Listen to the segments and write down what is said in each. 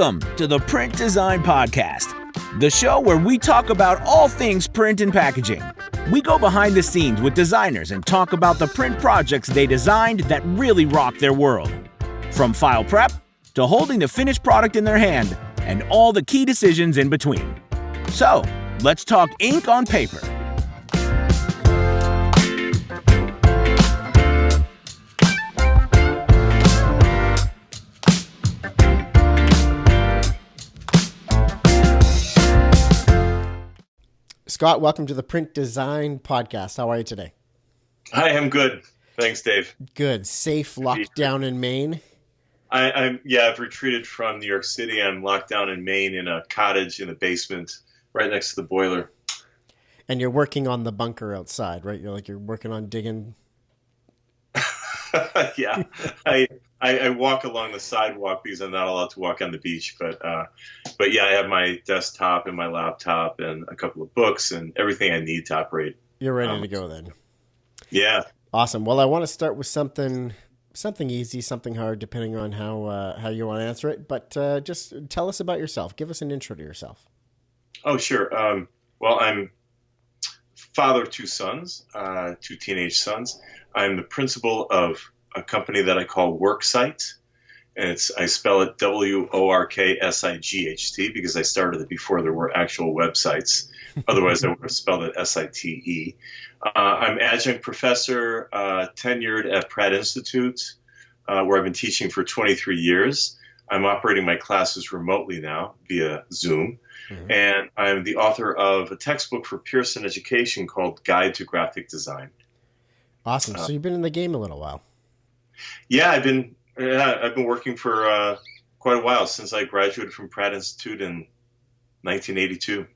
Welcome to the Print Design Podcast, the show where we talk about all things print and packaging. We go behind the scenes with designers and talk about the print projects they designed that really rock their world. From file prep to holding the finished product in their hand and all the key decisions in between. So, let's talk ink on paper. Scott, welcome to the Print Design Podcast. How are you today? Hi, I'm good. Thanks, Dave. Good. Safe lockdown in Maine? I've retreated from New York City. I'm locked down in Maine in a cottage in the basement right next to the boiler. And you're working on the bunker outside, right? You're working on digging. Yeah. I walk along the sidewalk because I'm not allowed to walk on the beach. But yeah, I have my desktop and my laptop and a couple of books and everything I need to operate. You're ready to go then. Yeah. Awesome. Well, I want to start with something easy, something hard, depending on how you want to answer it. But just tell us about yourself. Give us an intro to yourself. Oh, sure. Well, I'm father of two sons, two teenage sons. I'm the principal of a company that I call WorkSight, and I spell it WorkSight because I started it before there were actual websites. Otherwise, I would have spelled it SITE. I'm adjunct professor, tenured at Pratt Institute, where I've been teaching for 23 years. I'm operating my classes remotely now via Zoom. Mm-hmm. And I'm the author of a textbook for Pearson Education called Guide to Graphic Design. Awesome. So you've been in the game a little while. Yeah, I've been working for quite a while since I graduated from Pratt Institute in 1982.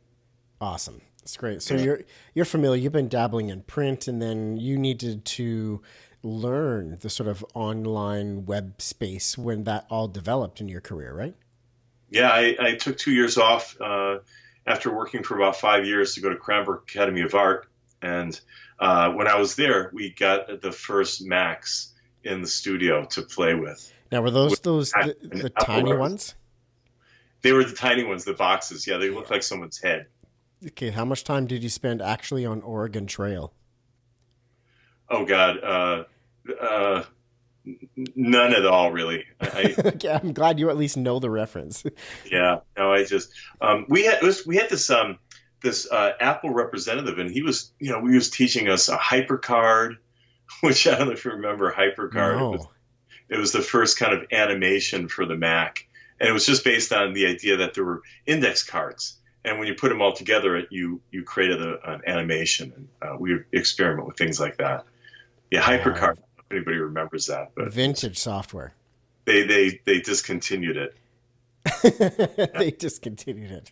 Awesome. That's great. So you're familiar. You've been dabbling in print, and then you needed to learn the sort of online web space when that all developed in your career, right? Yeah, I took 2 years off after working for about 5 years to go to Cranbrook Academy of Art. And when I was there, we got the first Macs in the studio to play with. Now, were those the tiny ones? They were the tiny ones, the boxes. Yeah, they looked like someone's head. Okay, how much time did you spend actually on Oregon Trail? Oh, God. None at all, really. Okay, I'm glad you at least know the reference. Yeah, no, I just we had this Apple representative, and he was teaching us a HyperCard, which I don't know if you remember HyperCard. No. It was the first kind of animation for the Mac, and it was just based on the idea that there were index cards, and when you put them all together, you created an animation, and we would experiment with things like that. Yeah, HyperCard. If anybody remembers that, but vintage software. They discontinued it. They discontinued it.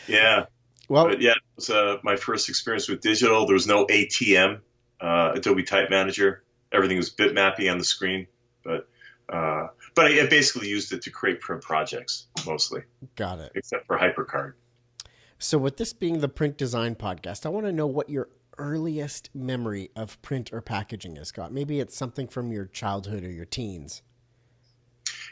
Yeah. Well, but yeah, it was my first experience with digital. There was no ATM, Adobe Type Manager. Everything was bitmapping on the screen, but I basically used it to create print projects mostly. Got it. Except for HyperCard. So with this being the Print Design Podcast, I want to know what your earliest memory of print or packaging is, Scott. Maybe it's something from your childhood or your teens.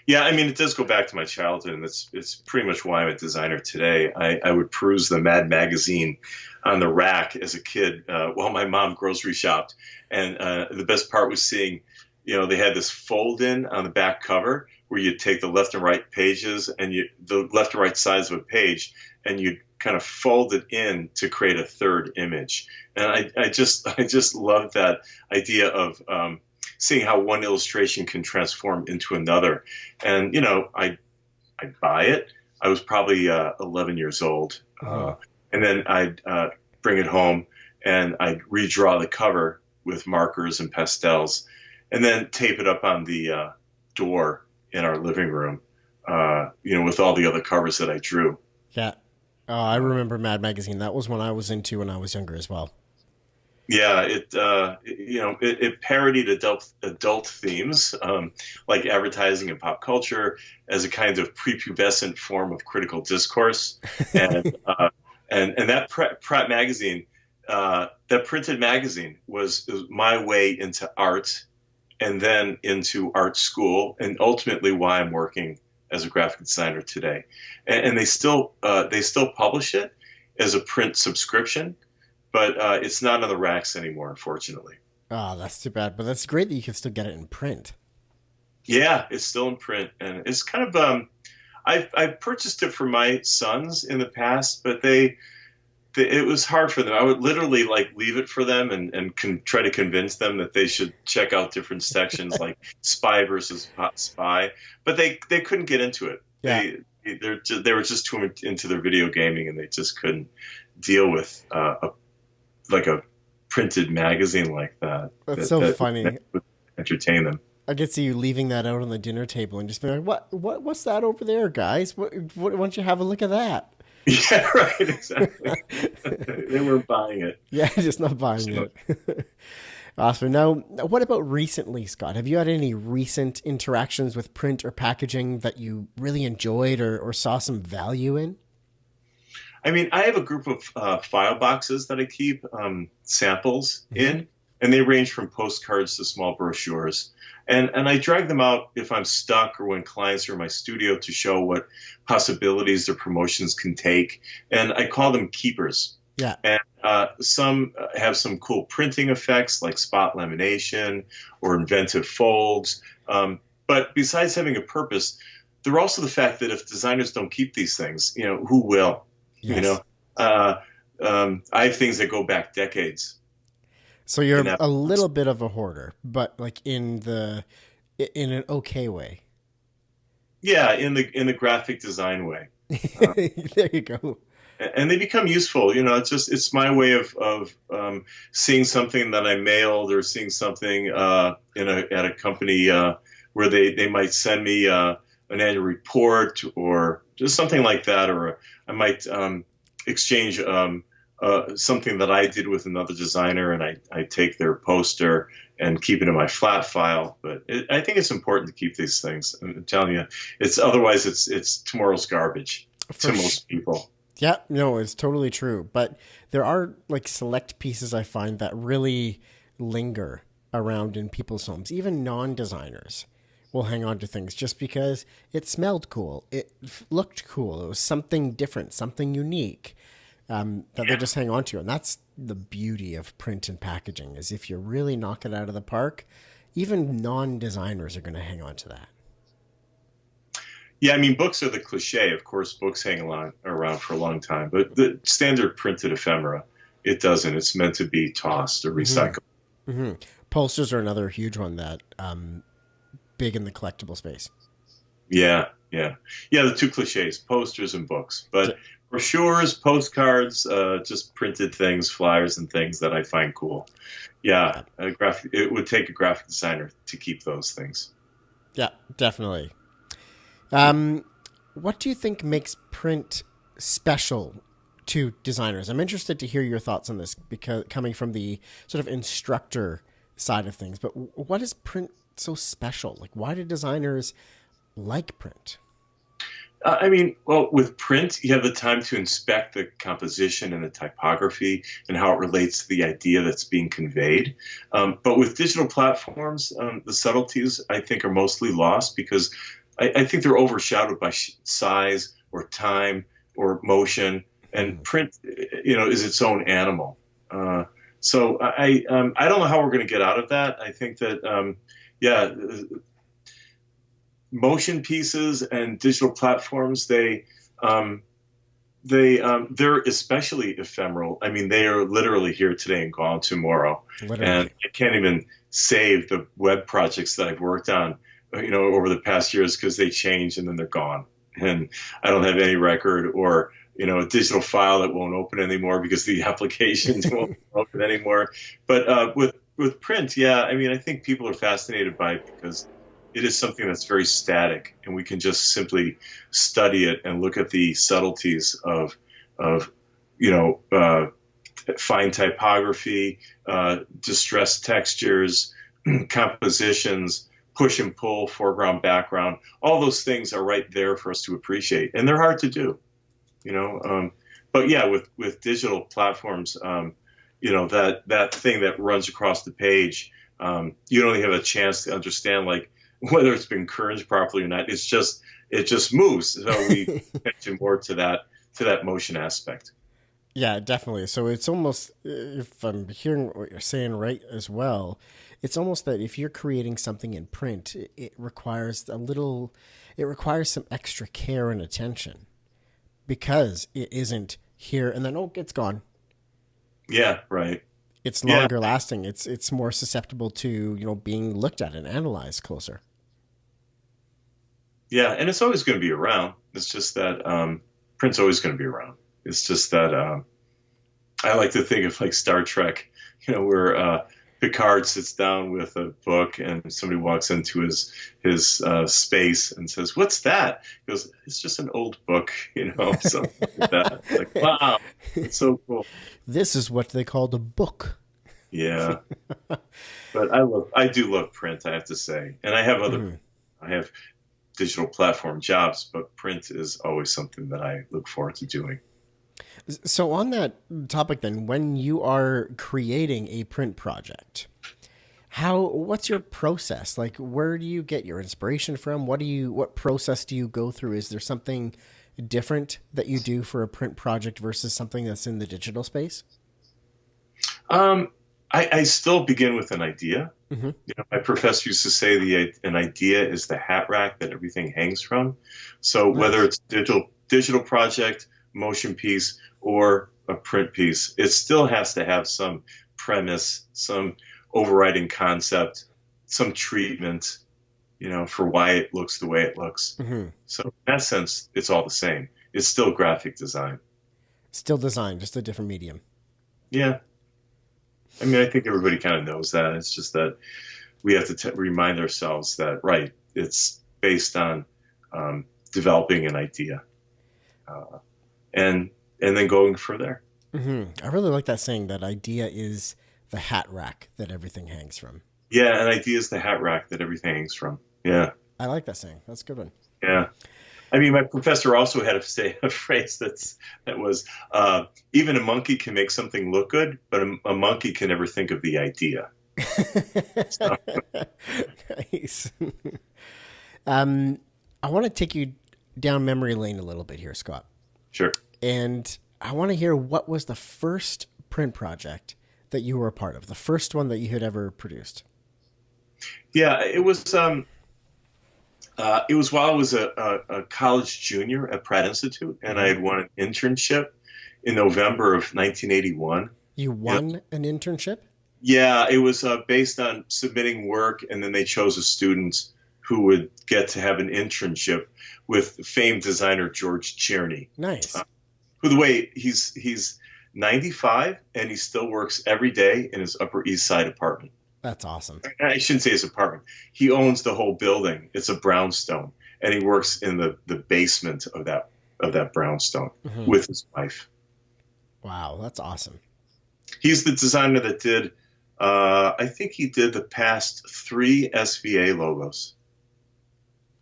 Yeah, I mean, it does go back to my childhood, and it's pretty much why I'm a designer today. I would peruse the Mad magazine on the rack as a kid while my mom grocery shopped. And the best part was seeing, they had this fold-in on the back cover where you'd take the left and right pages and the left and right sides of a page, and you'd kind of fold it in to create a third image. And I just love that idea of seeing how one illustration can transform into another. And, I'd buy it. I was probably 11 years old. And then I'd bring it home and I'd redraw the cover with markers and pastels and then tape it up on the door in our living room, with all the other covers that I drew. Yeah. I remember Mad Magazine. That was one I was into when I was younger as well. Yeah, it parodied adult themes like advertising and pop culture as a kind of prepubescent form of critical discourse, and that Pratt magazine, that printed magazine was my way into art, and then into art school, and ultimately why I'm working as a graphic designer today, and they still publish it as a print subscription, but it's not on the racks anymore, unfortunately. Oh, that's too bad. But that's great that you can still get it in print. Yeah, it's still in print, and it's kind of I've purchased it for my sons in the past, but it was hard for them. I would literally like leave it for them and try to convince them that they should check out different sections like spy versus spy, but they couldn't get into it. Yeah. They were just too into their video gaming, and they just couldn't deal with a printed magazine like that. That's so funny. That would entertain them. I could see you leaving that out on the dinner table and just being like, what's that over there, guys? Why don't you have a look at that? Yeah, right, exactly. They weren't buying it. Yeah, just not buying it. Awesome. Now, what about recently, Scott? Have you had any recent interactions with print or packaging that you really enjoyed or saw some value in? I mean, I have a group of file boxes that I keep samples in, and they range from postcards to small brochures. And I drag them out if I'm stuck or when clients are in my studio to show what possibilities their promotions can take. And I call them keepers. Yeah. And some have some cool printing effects like spot lamination or inventive folds. But besides having a purpose, they're also the fact that if designers don't keep these things, who will? Yes. I have things that go back decades. So you're a little bit of a hoarder, but like in an okay way. Yeah, in the graphic design way. There you go. And they become useful. It's my way of seeing something that I mailed or seeing something at a company where they might send me an annual report or just something like that, or I might exchange something that I did with another designer, and I take their poster and keep it in my flat file. But I think it's important to keep these things. I'm telling you, otherwise it's tomorrow's garbage to most people. Yeah, no, it's totally true. But there are like select pieces I find that really linger around in people's homes. Even non-designers will hang on to things just because it smelled cool. It looked cool. It was something different, something unique. That they just hang on to. And that's the beauty of print and packaging, is if you really knock it out of the park, even non-designers are going to hang on to that. Yeah, I mean, books are the cliche. Of course, books hang around for a long time. But the standard printed ephemera, it doesn't. It's meant to be tossed or recycled. Mm-hmm. Posters are another huge one that big in the collectible space. Yeah. The two cliches, posters and books. But brochures, postcards, just printed things, flyers and things that I find cool. Yeah, it would take a graphic designer to keep those things. Yeah, definitely. What do you think makes print special to designers? I'm interested to hear your thoughts on this, because coming from the sort of instructor side of things. But what is print so special? Like, why do designers like print? With print, you have the time to inspect the composition and the typography and how it relates to the idea that's being conveyed. But with digital platforms, the subtleties, I think, are mostly lost because I think they're overshadowed by size or time or motion. And print, is its own animal. So I don't know how we're going to get out of that. I think that, motion pieces and digital platforms, they're especially ephemeral. I mean, they are literally here today and gone tomorrow. Literally. And I can't even save the web projects that I've worked on, over the past years, because they change and then they're gone. And I don't have any record or, a digital file that won't open anymore because the applications won't open anymore. But with print, I think people are fascinated by it because it is something that's very static, and we can just simply study it and look at the subtleties of fine typography, distressed textures, compositions, push and pull, foreground, background. All those things are right there for us to appreciate, and they're hard to do, But yeah, with digital platforms, that thing that runs across the page, you don't even have a chance to understand, like, whether it's been kernsed properly or not. It's just it just moves. So we attention more to that motion aspect. Yeah, definitely. So it's almost, if I'm hearing what you're saying right as well, it's almost that if you're creating something in print, it requires some extra care and attention because it isn't here and then, it's gone. Yeah, right. It's longer lasting. It's more susceptible to, being looked at and analyzed closer. Yeah, and it's always going to be around. It's just that print's always going to be around. It's just that I like to think of like Star Trek, where Picard sits down with a book and somebody walks into his space and says, "What's that?" He goes, "It's just an old book," something like that. Like, wow, it's so cool. This is what they call the book. Yeah, but I do love print, I have to say, and I have digital platform jobs, but print is always something that I look forward to doing. So on that topic then, when you are creating a print project, what's your process? Like, where do you get your inspiration from? What process do you go through? Is there something different that you do for a print project versus something that's in the digital space? I still begin with an idea. Mm-hmm. My professor used to say an idea is the hat rack that everything hangs from. So whether it's digital project, motion piece, or a print piece, it still has to have some premise, some overriding concept, some treatment, for why it looks the way it looks. Mm-hmm. So in that sense, it's all the same. It's still graphic design. Still design, just a different medium. Yeah. I mean, I think everybody kind of knows that. It's just that we have to remind ourselves that, right, it's based on developing an idea and then going from there. Mm-hmm. I really like that saying, that idea is the hat rack that everything hangs from. Yeah, an idea is the hat rack that everything hangs from. Yeah. I like that saying. That's a good one. Yeah. I mean, my professor also had a phrase that was, even a monkey can make something look good, but a monkey can never think of the idea. Nice. I want to take you down memory lane a little bit here, Scott. Sure. And I want to hear, what was the first print project that you were a part of, the first one that you had ever produced? Yeah, it was while I was a college junior at Pratt Institute, and I had won an internship in November of 1981. You won an internship? Yeah, it was based on submitting work, and then they chose a student who would get to have an internship with famed designer George Tscherny. Nice. Who, the way, he's 95, and he still works every day in his Upper East Side apartment. That's awesome. I shouldn't say his apartment. He owns the whole building. It's a brownstone, and he works in the basement of that brownstone with his wife. Wow, that's awesome. He's the designer that did, I think he did the past 3 SVA logos.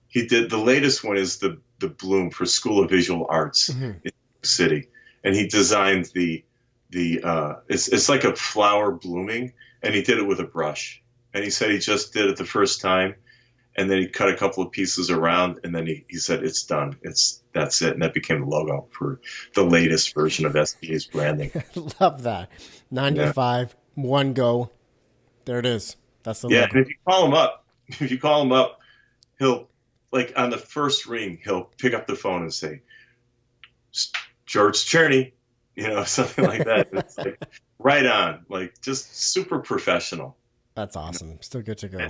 He did, the latest one is the Bloom for School of Visual Arts in New York City, and he designed it's like a flower blooming. And he did it with a brush. And he said he just did it the first time. And then he cut a couple of pieces around. And then he said, it's done. That's it. And that became the logo for the latest version of SVA's branding. Love that. 95, one go. There it is. That's the logo. Yeah, logo. and if you call him up, he'll, like on the first ring, he'll pick up the phone and say, George Tscherny, something like that. It's like, right on, like just super professional. That's awesome. Still good to go.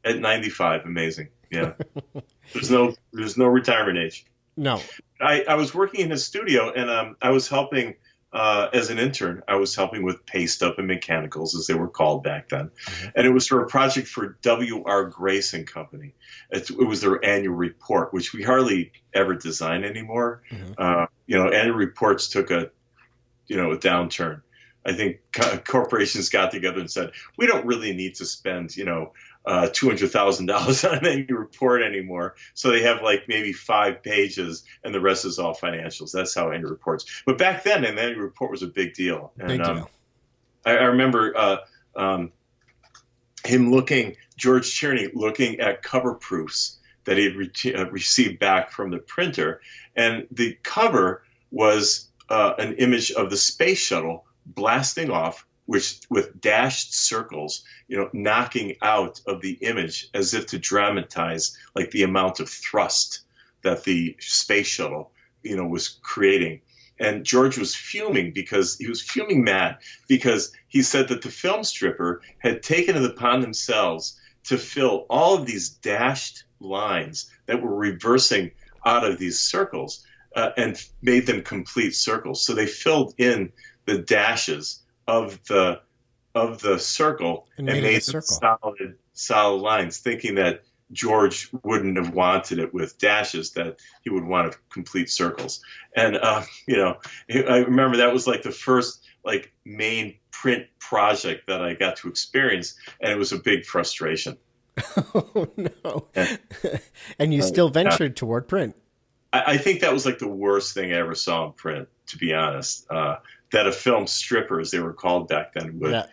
At 95, amazing. Yeah. There's no retirement age. No. I was working in his studio, and I was helping as an intern. I was helping with paste up and mechanicals, as they were called back then. And it was for a project for W.R. Grace and Company. It was their annual report, which we hardly ever design anymore. Annual reports took a downturn. I think corporations got together and said, we don't really need to spend, $200,000 on an annual report anymore. So they have like maybe 5 pages and the rest is all financials. That's how annual reports. But back then, an annual report was a big deal. And big deal. I remember George Tscherny looking at cover proofs that he had received back from the printer. And the cover was an image of the space shuttle blasting off, with dashed circles, knocking out of the image as if to dramatize like the amount of thrust that the space shuttle, was creating. And George was fuming mad because he said that the film stripper had taken it upon themselves to fill all of these dashed lines that were reversing out of these circles and made them complete circles. So they filled in the dashes of the circle and made them solid lines, thinking that George wouldn't have wanted it with dashes, that he would want complete circles. And I remember that was like the first like main print project that I got to experience, and it was a big frustration. Oh no! And you still ventured toward print. I think that was like the worst thing I ever saw in print, to be honest. That a film stripper, as they were called back then, would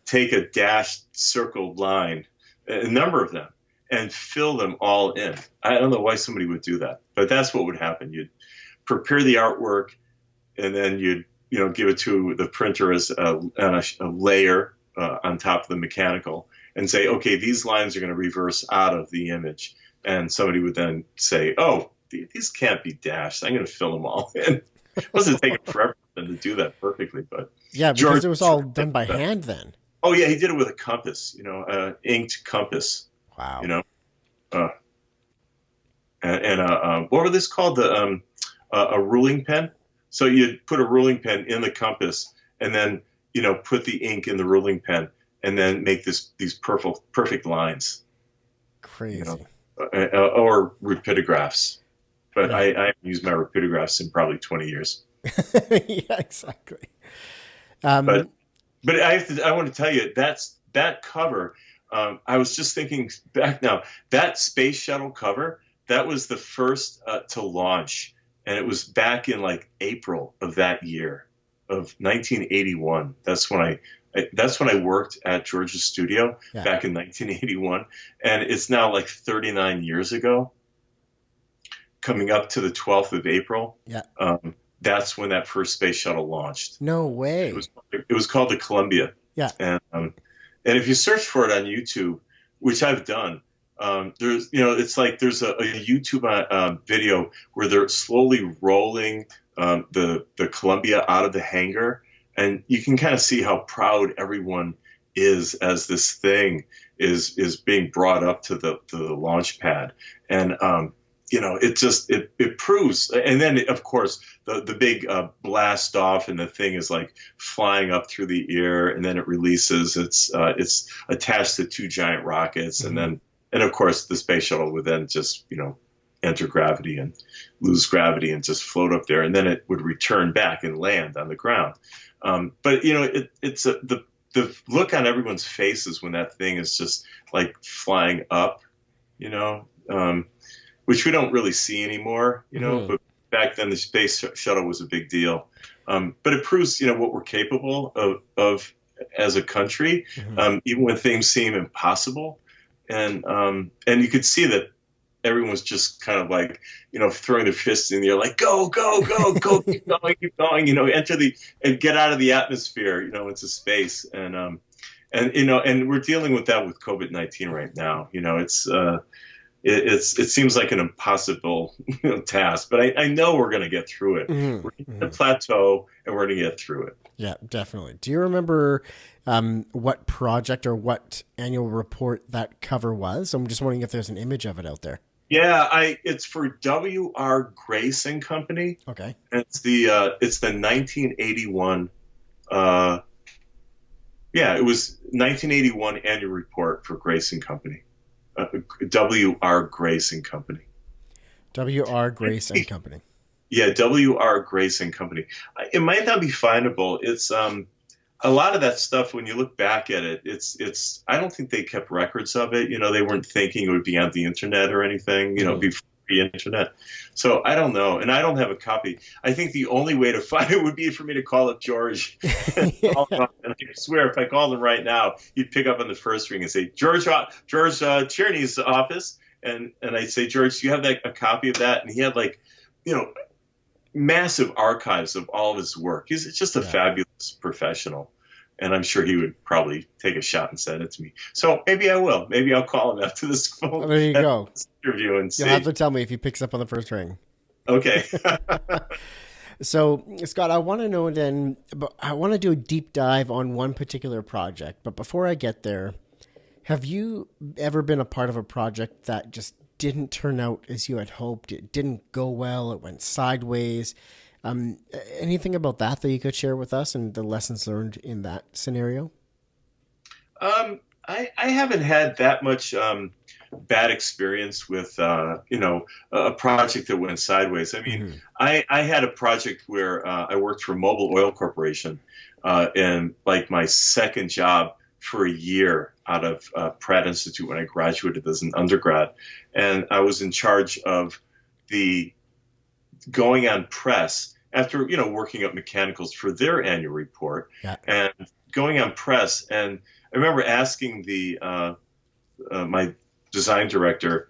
take a dashed circled line, a number of them, and fill them all in. I don't know why somebody would do that, but that's what would happen. You'd prepare the artwork, and then you'd give it to the printer as a layer on top of the mechanical, and say, okay, these lines are going to reverse out of the image. And somebody would then say, oh, these can't be dashed. I'm going to fill them all in. It wasn't taking forever for them to do that perfectly, but yeah, because George, it was all done by hand then. Oh yeah, he did it with a compass, inked compass. Wow. What were this called? A ruling pen. So you'd put a ruling pen in the compass, and then put the ink in the ruling pen, and then make these perfect lines. Crazy. Or repeatographs. But I haven't used my repeatographs in probably 20 years. Yeah, exactly. But I want to tell you, that cover. I was just thinking back now, that space shuttle cover, that was the first to launch. And it was back in like April of that year of 1981. That's when I worked at George's studio back in 1981. And it's now like 39 years ago, coming up to the 12th of April. Yeah. That's when that first space shuttle launched. No way. It was called the Columbia. Yeah. And if you search for it on YouTube, which I've done, there's it's like there's a YouTube video where they're slowly rolling the Columbia out of the hangar, and you can kind of see how proud everyone is as this thing is being brought up to the launch pad. And it proves. And then of course the big blast off, and the thing is like flying up through the air, and then it releases. It's attached to two giant rockets, mm-hmm. and of course the space shuttle would then just enter gravity and lose gravity and just float up there, and then it would return back and land on the ground. But it's the look on everyone's faces when that thing is just like flying up, which we don't really see anymore, mm-hmm. but back then the space shuttle was a big deal. But it proves, what we're capable of as a country, mm-hmm. Even when things seem impossible. And you could see that everyone was just kind of like, throwing their fists in the air, like, go, keep going, enter and get out of the atmosphere, into space. And we're dealing with that with COVID-19 right now. It seems like an impossible task, but I know we're going to get through it. Mm-hmm. We're in a plateau, and we're going to get through it. Yeah, definitely. Do you remember what project or what annual report that cover was? I'm just wondering if there's an image of it out there. Yeah, it's for W.R. Grace and Company. Okay. And it's the 1981. It was 1981 annual report for Grace and Company. W.R. Grace and Company. W.R. Grace and Company. Yeah, W.R. Grace and Company. It might not be findable. It's a lot of that stuff. When you look back at it, it's. I don't think they kept records of it. They weren't thinking it would be on the internet or anything. Before the internet. So I don't know, and I don't have a copy. I think the only way to find it would be for me to call up George. And I swear, if I called him right now, he'd pick up on the first ring and say, George Tscherny's office. and I'd say, George, do you have a copy of that? And he had massive archives of all of his work. He's just a fabulous professional. And I'm sure he would probably take a shot and send it to me. So maybe I will. Maybe I'll call him after this phone. There you go. Interview and see. You'll have to tell me if he picks up on the first ring. Okay. So, Scott, I want to know then, but I want to do a deep dive on one particular project. But before I get there, have you ever been a part of a project that just didn't turn out as you had hoped? It didn't go well. It went sideways. Anything about that you could share with us and the lessons learned in that scenario? I haven't had that much bad experience with a project that went sideways. I mean, I had a project where I worked for Mobil Oil Corporation, and like my second job for a year out of Pratt Institute when I graduated as an undergrad, and I was in charge of the going on press after working up mechanicals for their annual report, and going on press. And I remember asking my design director,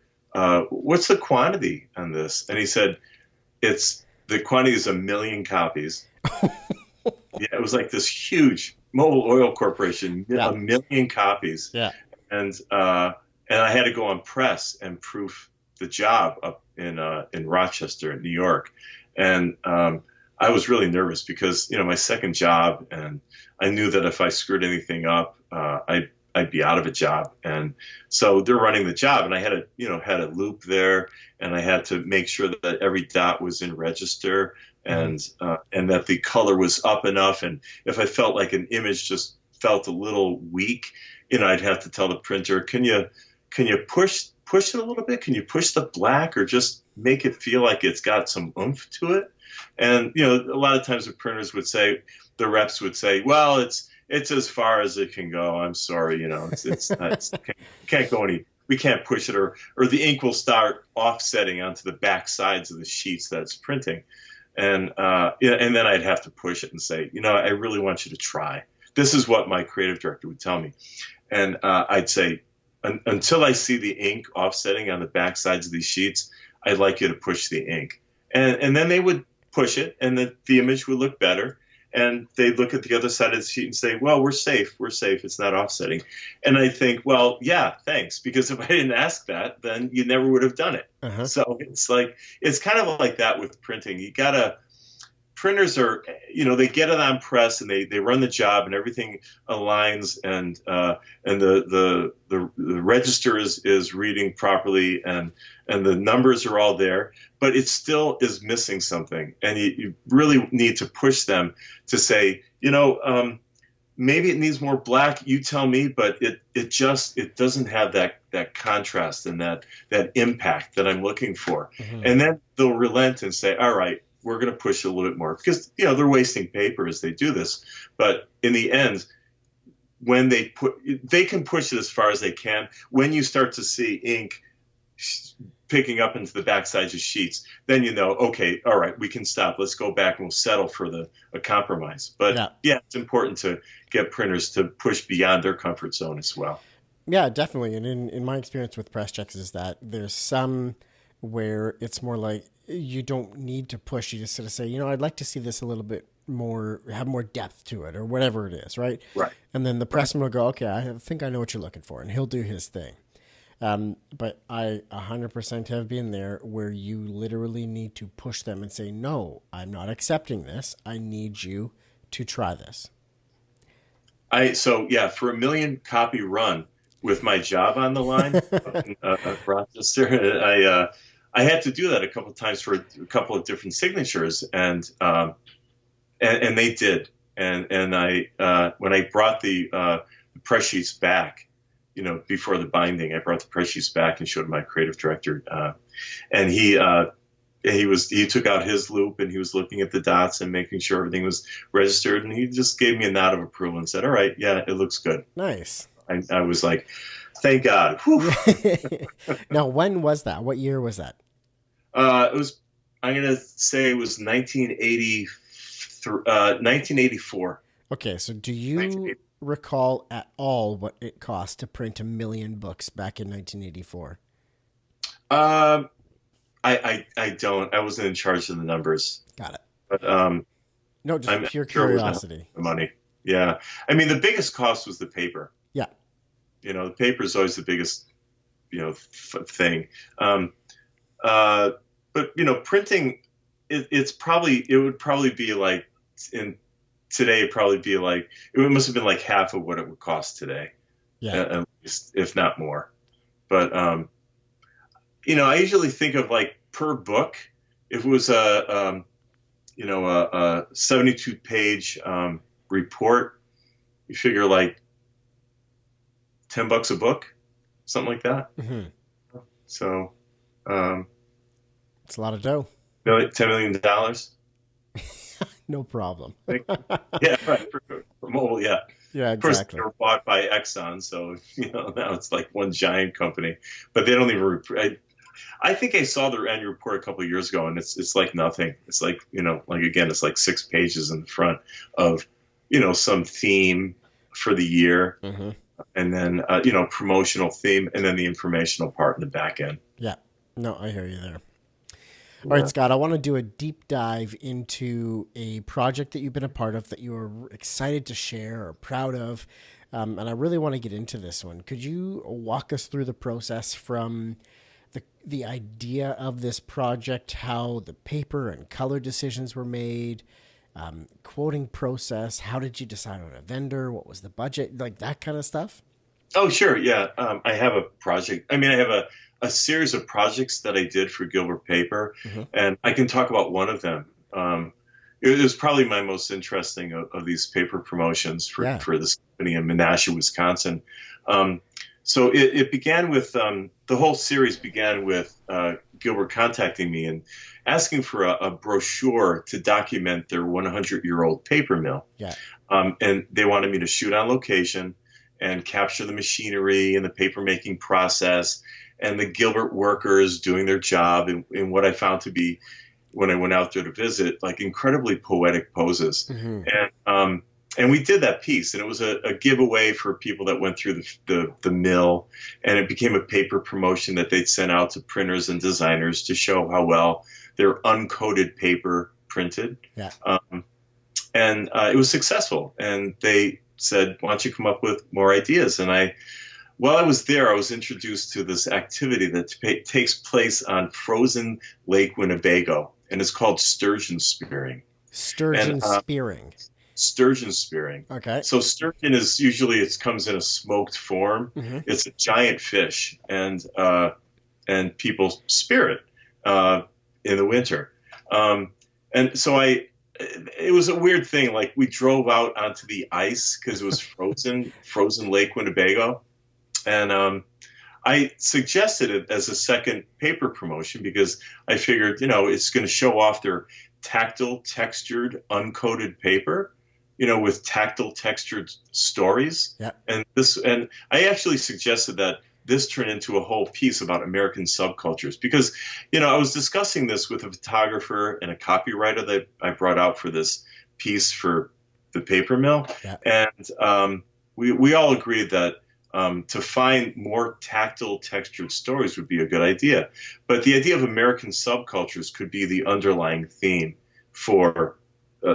what's the quantity on this? And he said, the quantity is 1 million copies. Yeah, it was like this huge Mobil Oil Corporation, 1 million copies. Yeah. And I had to go on press and proof the job up in Rochester, New York. And I was really nervous because, my second job, and I knew that if I screwed anything up, I'd be out of a job. And so they're running the job, and I had a loop there, and I had to make sure that every dot was in register, and that the color was up enough. And if I felt like an image just felt a little weak, I'd have to tell the printer, can you push it a little bit? Can you push the black, or just make it feel like it's got some oomph to it? And, a lot of times the reps would say, well, it's as far as it can go. I'm sorry, can't go any, we can't push it, or the ink will start offsetting onto the back sides of the sheets that it's printing. And then I'd have to push it and say, I really want you to try. This is what my creative director would tell me. And I'd say, until I see the ink offsetting on the back sides of these sheets, I'd like you to push the ink. And then they would push it, and the image would look better. And they'd look at the other side of the sheet and say, well, we're safe. It's not offsetting. And I think, well, yeah, thanks. Because if I didn't ask that, then you never would have done it. So it's kind of like that with printing. Printers are, they get it on press, and they run the job, and everything aligns, and the register is reading properly, and the numbers are all there, but it still is missing something. And you really need to push them to say, maybe it needs more black. You tell me, but it doesn't have that contrast and that impact that I'm looking for. And then they'll relent and say, all right, we're going to push it a little bit more, because, they're wasting paper as they do this. But in the end, when they can push it as far as they can. When you start to see ink picking up into the backsides of sheets, then okay, all right, we can stop. Let's go back and we'll settle for a compromise. But it's important to get printers to push beyond their comfort zone as well. Yeah, definitely. And in my experience with press checks is that there's some where it's more like you don't need to push. You just sort of say, I'd like to see this a little bit more, have more depth to it, or whatever it is, right? Right. And then the pressman will go, okay, I think I know what you're looking for, and he'll do his thing. But I 100% have been there where you literally need to push them and say, no, I'm not accepting this. I need you to try this. For 1 million copy run with my job on the line in Rochester, I had to do that a couple of times for a couple of different signatures, and they did. And I when I brought the press sheets back, before the binding, I brought the press sheets back and showed my creative director, and he took out his loop, and he was looking at the dots and making sure everything was registered, and he just gave me a nod of approval and said, all right, yeah, it looks good. Nice. I was like, thank God. Now, when was that? What year was that? I'm going to say it was 1984. Okay, so do you recall at all what it cost to print 1 million books back in 1984? Um, I don't. I wasn't in charge of the numbers, Got it. but No, just I'm pure sure it was curiosity. the money. Yeah, I mean the biggest cost was the paper. Yeah. The paper is always the biggest thing. But printing, it would probably be like in today, it'd probably be like, it must have been like half of what it would cost today, at least, if not more. But, I usually think of like per book, if it was a 72 page, report, you figure like $10 a book, something like that. Mm-hmm. So, it's a lot of dough. $10 million. No problem. Yeah, right. For mobile, yeah. Yeah, Of course, exactly. they were bought by Exxon, so now it's like one giant company. But they don't even. I think I saw their annual report a couple of years ago, and it's like nothing. It's like again, it's like 6 pages in the front of some theme for the year, Mm-hmm. and then promotional theme, and then the informational part in the back end. Yeah. No, I hear you there. All right, Scott, I want to do a deep dive into a project that you've been a part of that you are excited to share or proud of. And I really want to get into this one. Could you walk us through the process from the idea of this project, how the paper and color decisions were made, quoting process, how did you decide on a vendor, what was the budget, like that kind of stuff? Oh, sure. Yeah. I have a project. I mean, I have a series of projects that I did for Gilbert Paper, Mm-hmm. and I can talk about one of them. It was probably my most interesting of these paper promotions for this company in Menasha, Wisconsin. So it began with, the whole series began with Gilbert contacting me and asking for a brochure to document their 100-year-old paper mill. Yeah. And they wanted me to shoot on location and capture the machinery and the paper making process and the Gilbert workers doing their job in what I found to be, when I went out there to visit, like incredibly poetic poses. Mm-hmm. And we did that piece, and it was a giveaway for people that went through the mill, and it became a paper promotion that they'd sent out to printers and designers to show how well their uncoated paper printed. Yeah. And it was successful, and they said, why don't you come up with more ideas? And while I was there, I was introduced to this activity that takes place on frozen Lake Winnebago, and it's called sturgeon spearing. Sturgeon spearing. Sturgeon spearing. Okay. So sturgeon is usually, it comes in a smoked form. Mm-hmm. It's a giant fish, and people spear it in the winter. And so it was a weird thing. Like, we drove out onto the ice because it was frozen Lake Winnebago. And I suggested it as a second paper promotion because I figured, it's going to show off their tactile, textured, uncoated paper, with tactile, textured stories. Yeah. And I actually suggested that this turn into a whole piece about American subcultures because, I was discussing this with a photographer and a copywriter that I brought out for this piece for the paper mill. Yeah. And we all agreed that to find more tactile, textured stories would be a good idea. But the idea of American subcultures could be the underlying theme for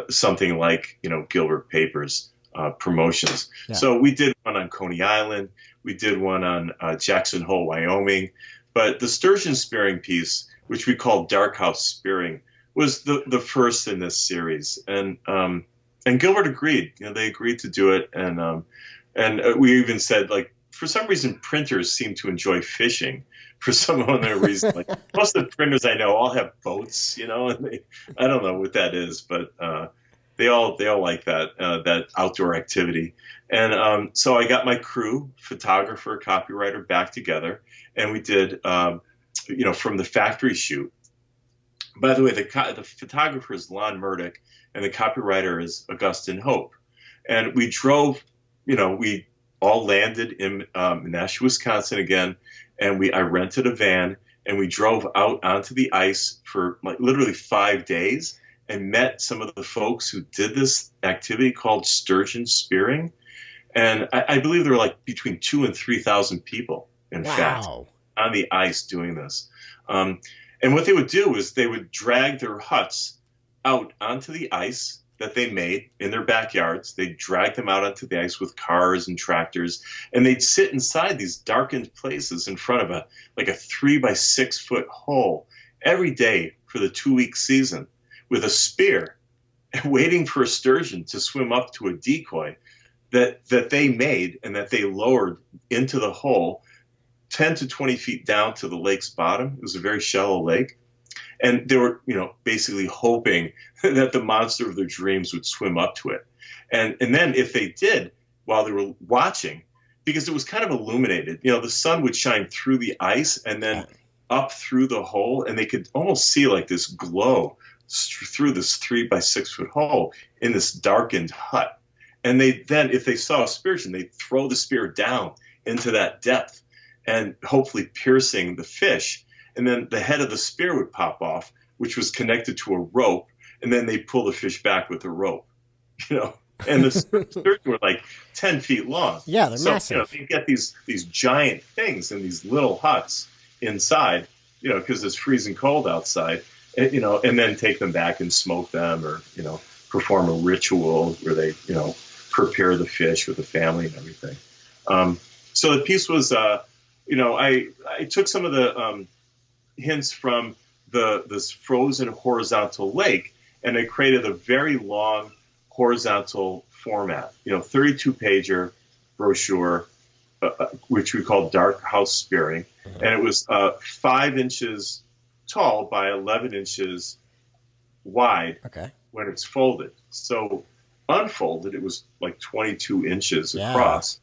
something like, Gilbert Paper's promotions. Yeah. So we did one on Coney Island. We did one on Jackson Hole, Wyoming. But the sturgeon spearing piece, which we called Darkhouse Spearing, was the first in this series. And Gilbert agreed. They agreed to do it. And we even said, like, for some reason, printers seem to enjoy fishing for some other reason. Like, most of the printers I know all have boats, and I don't know what that is, but they all like that outdoor activity. And so I got my crew, photographer, copywriter, back together, and we did, from the factory shoot. By the way, the photographer is Lon Murdoch, and the copywriter is Augustine Hope. And we drove. We all landed in Menasha, Wisconsin again, and I rented a van, and we drove out onto the ice for like literally 5 days and met some of the folks who did this activity called sturgeon spearing. And I believe there were like between 2,000 and 3,000 people, in fact, on the ice doing this. And what they would do is they would drag their huts out onto the ice that they made in their backyards. They'd drag them out onto the ice with cars and tractors, and they'd sit inside these darkened places in front of a 3 by 6 foot hole every day for the 2-week season with a spear, waiting for a sturgeon to swim up to a decoy that they made and that they lowered into the hole 10 to 20 feet down to the lake's bottom. It was a very shallow lake. And they were, basically hoping that the monster of their dreams would swim up to it. And then if they did, while they were watching, because it was kind of illuminated, the sun would shine through the ice and then up through the hole, and they could almost see like this glow through this 3 by 6 foot hole in this darkened hut. And then, if they saw a sturgeon, they'd throw the spear down into that depth and hopefully piercing the fish. And then the head of the spear would pop off, which was connected to a rope, and then they pull the fish back with the rope, And the sturgeon were like 10 feet long. Yeah, they're massive. They get these giant things in these little huts inside, because it's freezing cold outside, and then take them back and smoke them, or perform a ritual where they prepare the fish with the family and everything. So the piece was, I took some of the hints from this frozen horizontal lake, and I created a very long horizontal format, 32-pager brochure, which we call Darkhouse Spearing, and it was 5 inches tall by 11 inches wide when it's folded. So unfolded, it was like 22 inches across.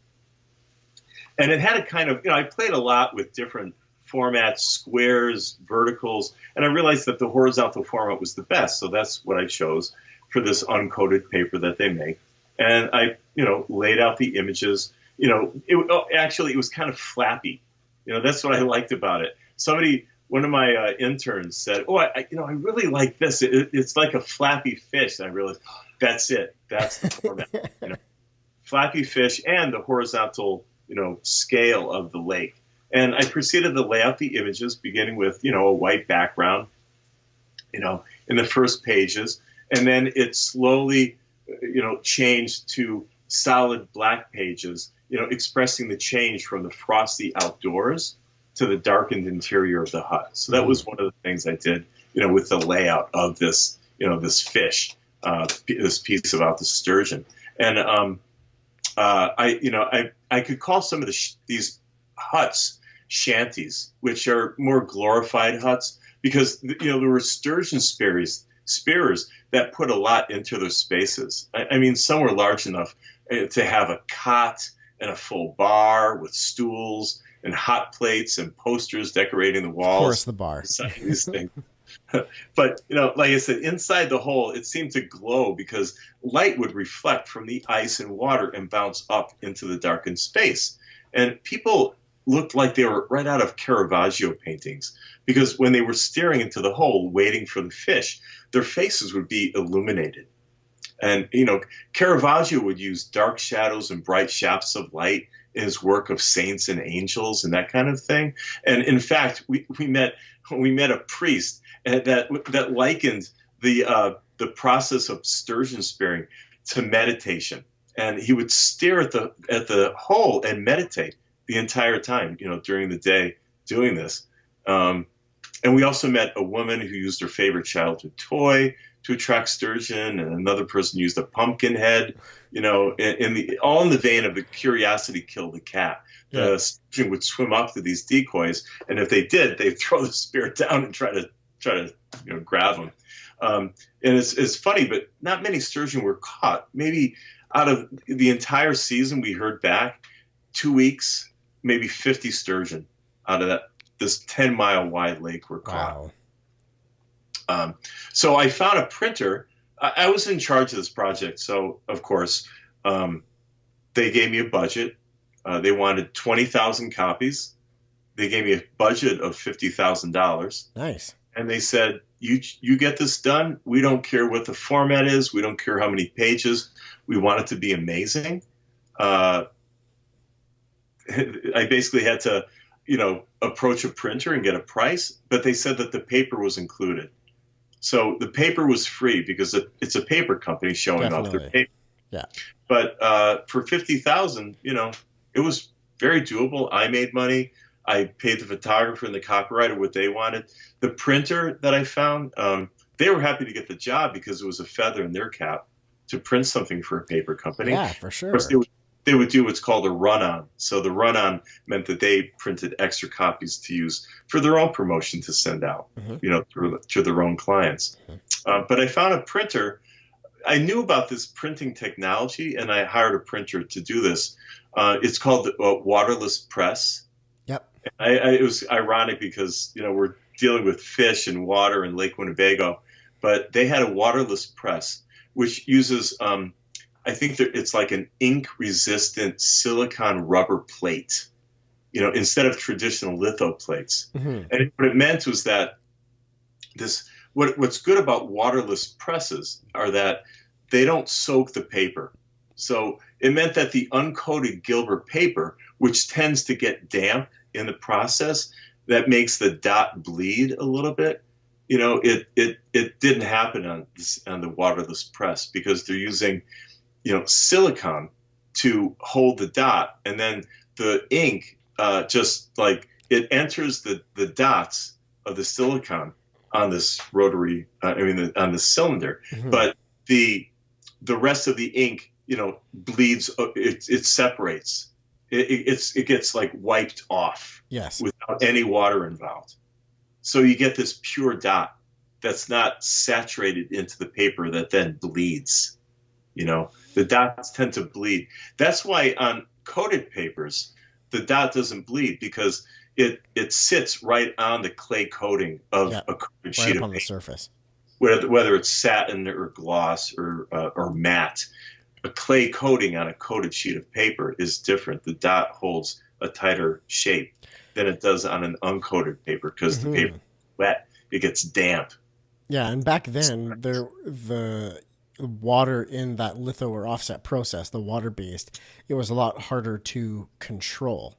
And it had a kind of, I played a lot with different formats, squares, verticals, and I realized that the horizontal format was the best. So that's what I chose for this uncoated paper that they make. And I, laid out the images. It was kind of flappy. That's what I liked about it. One of my interns said, I really like this. It's like a flappy fish. And I realized, that's it. That's the format. Flappy fish and the horizontal, scale of the lake. And I proceeded to lay out the images, beginning with, a white background, in the first pages. And then it slowly, changed to solid black pages, expressing the change from the frosty outdoors to the darkened interior of the hut. So that was one of the things I did, with the layout of this, this fish, this piece about the sturgeon. And I could call some of these huts shanties, which are more glorified huts, because there were sturgeon spearers that put a lot into their spaces. I mean, some were large enough to have a cot and a full bar with stools and hot plates and posters decorating the walls. Of course, the bar. These things. But, like I said, inside the hole, it seemed to glow because light would reflect from the ice and water and bounce up into the darkened space. And people looked like they were right out of Caravaggio paintings, because when they were staring into the hole, waiting for the fish, their faces would be illuminated. And, Caravaggio would use dark shadows and bright shafts of light in his work of saints and angels and that kind of thing. And in fact, we met a priest that likened the process of sturgeon spearing to meditation. And he would stare at the hole and meditate the entire time, during the day doing this. And we also met a woman who used her favorite childhood toy to attract sturgeon, and another person used a pumpkin head, all in the vein of the curiosity killed the cat. Yeah. The sturgeon would swim up to these decoys, and if they did, they'd throw the spear down and try to grab them. And it's funny, but not many sturgeon were caught. Maybe out of the entire season, we heard back 2 weeks, maybe 50 sturgeon out of this 10-mile wide lake were caught. Wow. So I found a printer. I was in charge of this project, so of course they gave me a budget. They wanted 20,000 copies. They gave me a budget of $50,000. Nice. And they said, "You get this done. We don't care what the format is. We don't care how many pages. We want it to be amazing." I basically had to approach a printer and get a price, but they said that the paper was included. So the paper was free because it's a paper company showing off their paper. Yeah. But for $50,000, it was very doable. I made money. I paid the photographer and the copywriter what they wanted. The printer that I found, they were happy to get the job because it was a feather in their cap to print something for a paper company. Yeah, for sure. Of course, they would do what's called a run-on. So the run-on meant that they printed extra copies to use for their own promotion to send out, to their own clients. But I found a printer. I knew about this printing technology, and I hired a printer to do this. It's called waterless press. Yep. It was ironic because, we're dealing with fish and water in Lake Winnebago, but they had a waterless press, which uses, I think that it's like an ink-resistant silicon rubber plate, instead of traditional litho plates. And what it meant was that what's good about waterless presses are that they don't soak the paper. So it meant that the uncoated Gilbert paper, which tends to get damp in the process, that makes the dot bleed a little bit. It didn't happen on the waterless press because they're using, silicone to hold the dot, and then the ink just like it enters the dots of the silicone on this rotary, on the cylinder, but the rest of the ink, bleeds. It separates. It gets like wiped off. Yes. Without any water involved. So you get this pure dot that's not saturated into the paper that then bleeds. The dots tend to bleed. That's why on coated papers, the dot doesn't bleed because it sits right on the clay coating of a coated sheet of on paper. the surface. Whether it's satin or gloss or matte, a clay coating on a coated sheet of paper is different. The dot holds a tighter shape than it does on an uncoated paper because the paper is wet. It gets damp. Yeah, and back then, the water in that litho or offset process, the water-based, it was a lot harder to control.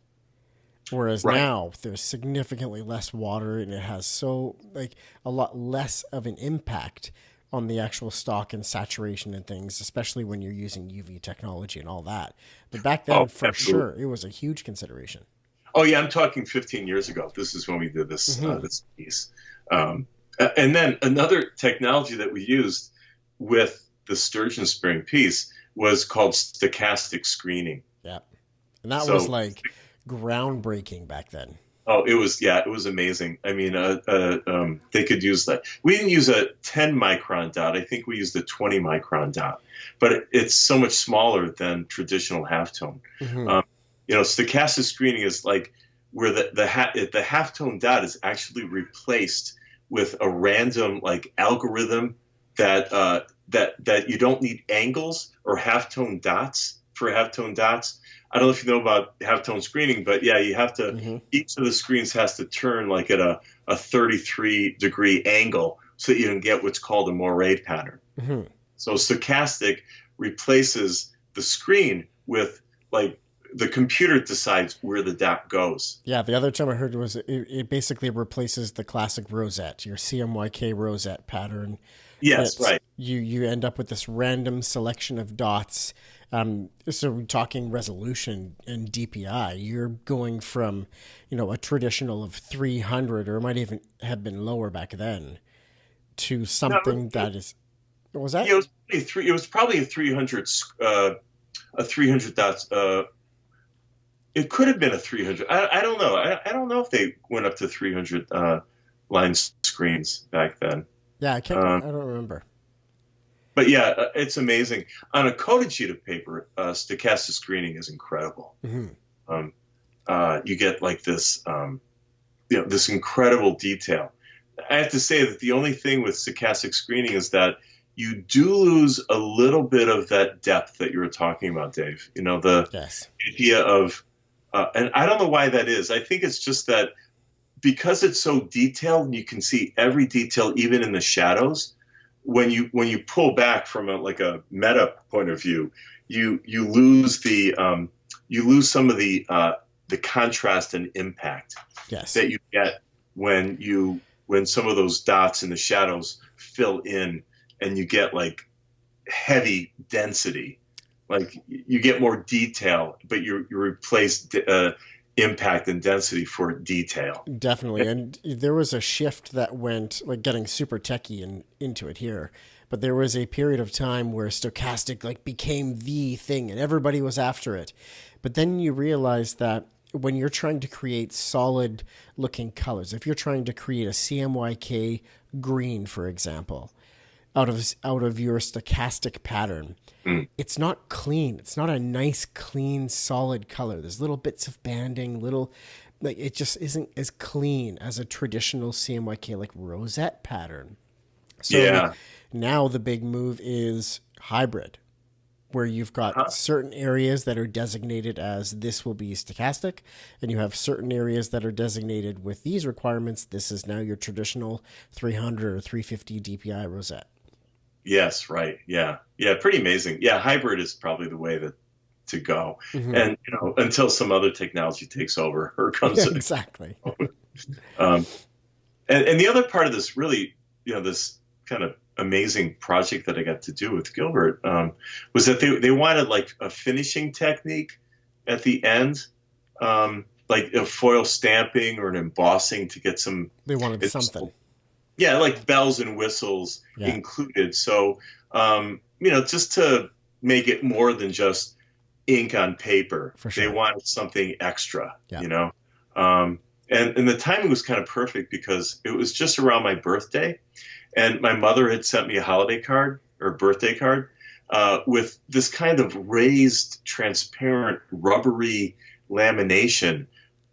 Whereas now there's significantly less water and it has a lot less of an impact on the actual stock and saturation and things, especially when you're using UV technology and all that. But back then, sure, it was a huge consideration. Oh yeah, I'm talking 15 years ago. This is when we did this this piece. And then another technology that we used with the sturgeon spearing piece was called stochastic screening. Yeah, and that was like groundbreaking back then. Oh, it was amazing. I mean, they could use that. We didn't use a 10 micron dot. I think we used a 20 micron dot, but it's so much smaller than traditional halftone. Stochastic screening is like where the halftone dot is actually replaced with a random like algorithm that you don't need angles or halftone dots for halftone dots. I don't know if you know about halftone screening, but yeah, you have to, each of the screens has to turn like at a 33-degree angle so that you can get what's called a moire pattern. So stochastic replaces the screen with like the computer decides where the dot goes. Yeah, the other term I heard was it basically replaces the classic rosette, your CMYK rosette pattern. Yes, right. You end up with this random selection of dots. So we're talking resolution and DPI. You're going from, a traditional of 300, or it might even have been lower back then, to something that is. What was that? Yeah, it was probably a 300 dots. It could have been a 300. I don't know. I don't know if they went up to 300 line screens back then. Yeah, I don't remember. But yeah, it's amazing. On a coated sheet of paper, stochastic screening is incredible. You get like this, this incredible detail. I have to say that the only thing with stochastic screening is that you do lose a little bit of that depth that you were talking about, Dave. The idea of, and I don't know why that is. I think it's just that because it's so detailed and you can see every detail, even in the shadows. When you pull back from a meta point of view, you lose some of the the contrast and impact Yes. that you get when some of those dots in the shadows fill in, and you get like heavy density, like you get more detail, but you replace impact and density for detail. Definitely. And there was a shift that went, like, getting super techie into it here, but there was a period of time where stochastic like became the thing and everybody was after it. But then you realize that when you're trying to create solid looking colors, if you're trying to create a CMYK green, for example, out of your stochastic pattern, it's not clean. It's not a nice, clean, solid color. There's little bits of banding, like it just isn't as clean as a traditional CMYK like rosette pattern. So now the big move is hybrid, where you've got certain areas that are designated as this will be stochastic, and you have certain areas that are designated with these requirements. This is now your traditional 300 or 350 DPI rosette. Yes, right. Yeah. Yeah, pretty amazing. Yeah, hybrid is probably the way to go. Mm-hmm. And, until some other technology takes over or comes in. Exactly. And the other part of this really, this kind of amazing project that I got to do with Gilbert was that they wanted like a finishing technique at the end, like a foil stamping or an embossing to get some. They wanted something. Yeah, like bells and whistles included. So, just to make it more than just ink on paper, for sure. They wanted something extra, And the timing was kind of perfect because it was just around my birthday. And my mother had sent me a holiday card or birthday card with this kind of raised, transparent, rubbery lamination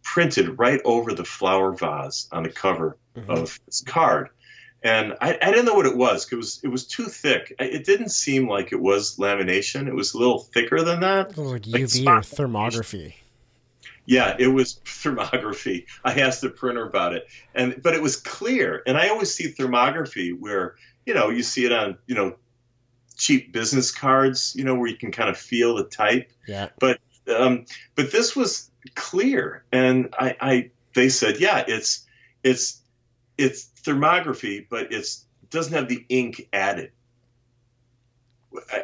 printed right over the flower vase on the cover of this card. And I didn't know what it was because it was too thick. It didn't seem like it was lamination. It was a little thicker than that. It was like UV or thermography. Yeah, it was thermography. I asked the printer about it, but it was clear. And I always see thermography where, you see it on, cheap business cards, where you can kind of feel the type. Yeah. But this was clear, and they said, yeah, it's thermography, but it doesn't have the ink added.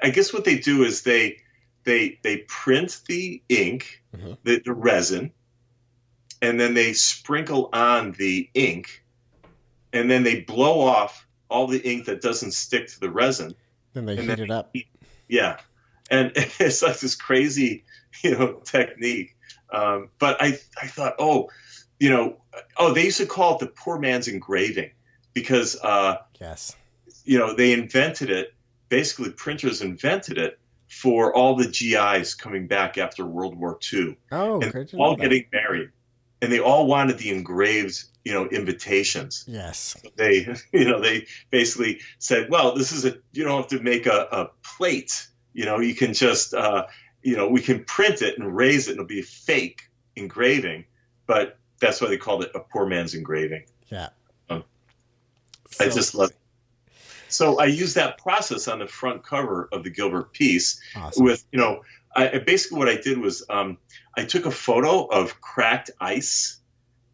I guess what they do is they print the ink, the resin, and then they sprinkle on the ink, and then they blow off all the ink that doesn't stick to the resin. Then they heat it up. Yeah. And it's like this crazy, technique. But I thought, they used to call it the poor man's engraving because, they invented it. Basically, printers invented it for all the GIs coming back after World War II. Oh, and all getting married. And they all wanted the engraved, invitations. Yes. They basically said, well, you don't have to make a plate. You can just, we can print it and raise it and it'll be a fake engraving. But that's why they called it a poor man's engraving. Yeah. I just love it. So I used that process on the front cover of the Gilbert piece. Awesome. With, basically what I did was I took a photo of cracked ice,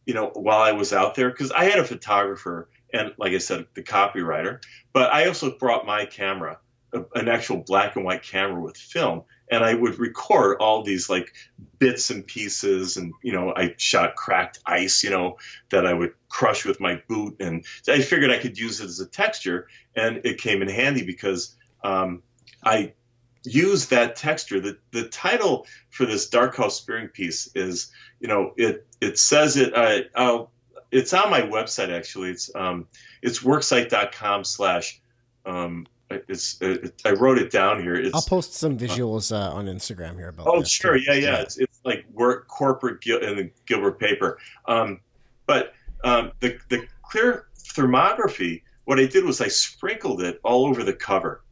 while I was out there, because I had a photographer and, like I said, the copywriter, but I also brought my camera, an actual black and white camera with film, and I would record all these like bits and pieces, and I shot cracked ice, that I would crush with my boot, and I figured I could use it as a texture, and it came in handy because I used that texture. The title for this Darkhouse Spearing piece is, it says it. It's on my website actually. It's worksight.com/. I wrote it down here. I'll post some visuals on Instagram here about. Oh, this sure, too. yeah. It's like corporate in the Gilbert Paper. But the clear thermography, what I did was I sprinkled it all over the cover,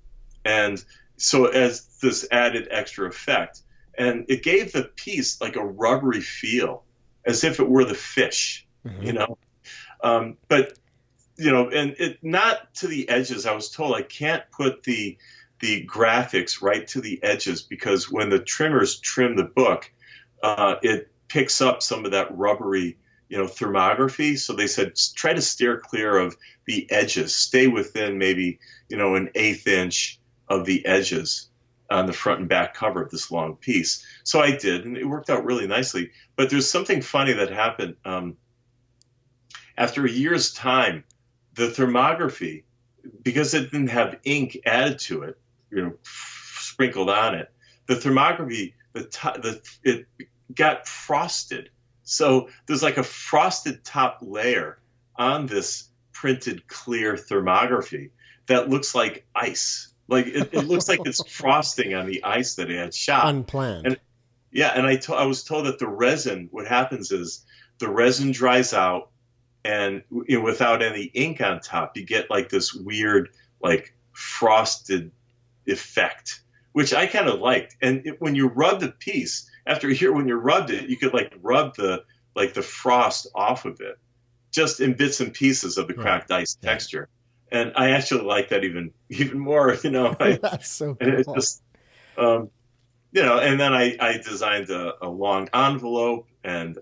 and so as this added extra effect, and it gave the piece like a rubbery feel, as if it were the fish, but. And it not to the edges. I was told I can't put the graphics right to the edges because when the trimmers trim the book, it picks up some of that rubbery, thermography. So they said, try to steer clear of the edges, stay within maybe, an 1/8 inch of the edges on the front and back cover of this long piece. So I did, and it worked out really nicely. But there's something funny that happened. After a year's time, the thermography, because it didn't have ink added to it, sprinkled on it, the thermography, it got frosted. So there's like a frosted top layer on this printed clear thermography that looks like ice. Like it looks like it's frosting on the ice that it had shot. Unplanned. And I was told that the resin, what happens is the resin dries out, and without any ink on top, you get like this weird, like frosted effect, which I kind of liked. And when you rub the piece, after a year, when you rubbed it, you could like rub the frost off of it, just in bits and pieces of the cracked ice texture. And I actually like that even more. That's so cool. It's just, and then I designed a long envelope and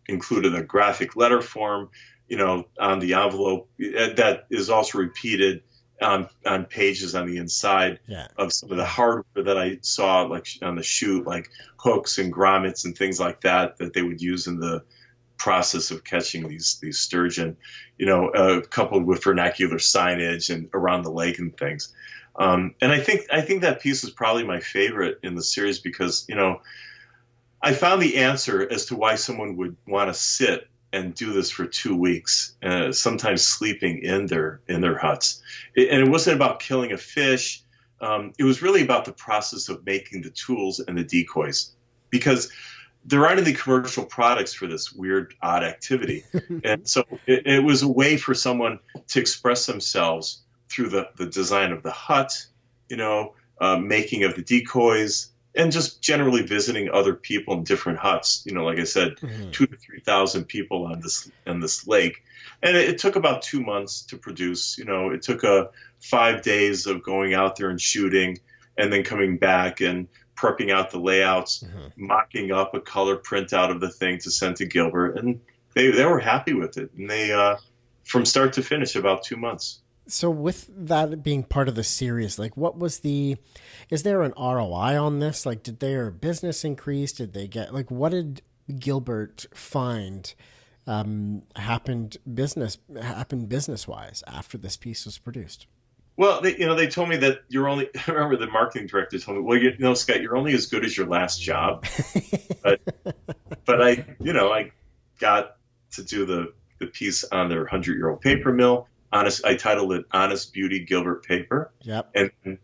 included a graphic letter form, on the envelope that is also repeated on pages on the inside of some of the hardware that I saw, like on the chute, like hooks and grommets and things like that they would use in the process of catching these sturgeon, coupled with vernacular signage and around the lake and things. And I think that piece is probably my favorite in the series because, I found the answer as to why someone would want to sit and do this for 2 weeks, sometimes sleeping in their huts. And it wasn't about killing a fish. It was really about the process of making the tools and the decoys, because there aren't any commercial products for this weird, odd activity. And so it was a way for someone to express themselves through the design of the hut, making of the decoys, and just generally visiting other people in different huts. Like I said, 2,000 to 3,000 people on this lake. And it took about 2 months to produce. It took 5 days of going out there and shooting, and then coming back and prepping out the layouts, mocking up a color printout of the thing to send to Gilbert. And they were happy with it. And they, from start to finish, about 2 months. So with that being part of the series, like is there an ROI on this? Like, did their business increase? Did they get, like, what did Gilbert find happened business-wise after this piece was produced? Well, they told me that I remember the marketing director told me, well, Scott, you're only as good as your last job. but I got to do the piece on their 100-year-old paper mill. I titled it Honest Beauty Gilbert Paper. Yep. And